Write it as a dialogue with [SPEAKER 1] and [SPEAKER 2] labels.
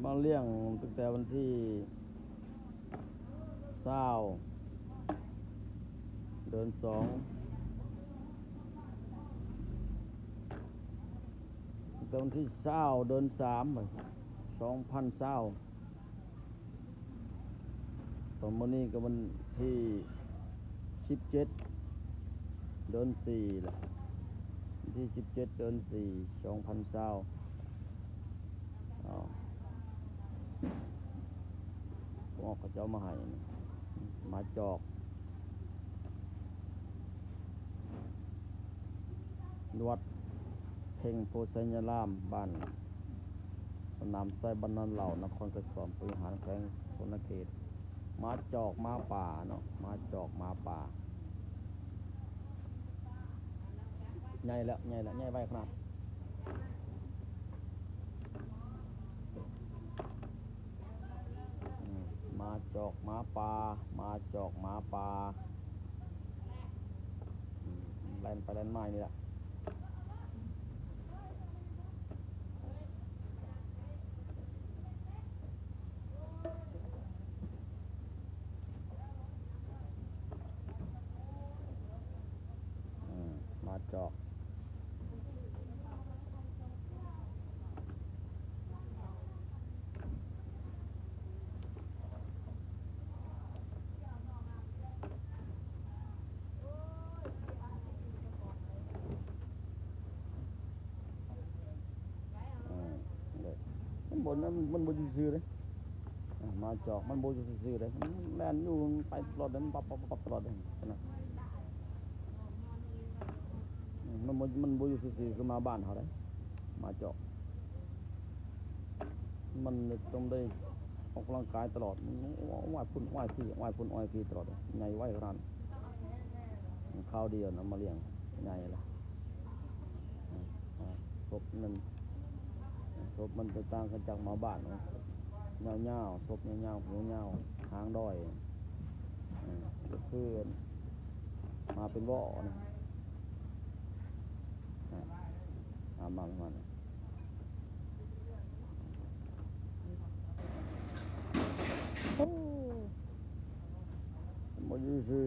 [SPEAKER 1] มาเลี้ยงตั้งแต่วันที่20เดือน2ตั้งแต่วันที่20เดือน3ไป2020ตอนมื้อนี้ก็วันที่17เดือน4แหละวันที่17เดือน4 2020พวกเขาเจ้ามาให้หมาจอกวัดเพ่งโพไซญารามบ้านสนามไซบ้านนันเหล่านครกระสอมบริหารแขวงชนเขตหมาจอกหมาป่าเนาะหมาจอกหมาป่าใหญ่แล้วใหญ่ไว้ขนาดหมาจอกหมาป่าหมาจอกหมาป่าแล่นไปแล่นมานี่แหละหมาจอกมันบนนั้นมันบนซื่อเลยมาจอกมันบนซื่อเลยแล่นอยู่ไปตลอดมันปับตลอดเลยนะมันบนซื่อคือมาบ้านเขาเลยมาจอกมันต้องได้ออกกำลังกายตลอดว่ายพุ่นว่ายพี่ตลอดใหญ่ไว้ขนาดข้าวเดียวนะมาเลี้ยงใหญ่ละศพนั่นศพมันจะต่างกันจากหมาบ้านเนาะเงาศพเงาหัวเงาหางด้อยก็คือมาเป็นว่อนะมาโอ้โหมันอยู่ซื่อ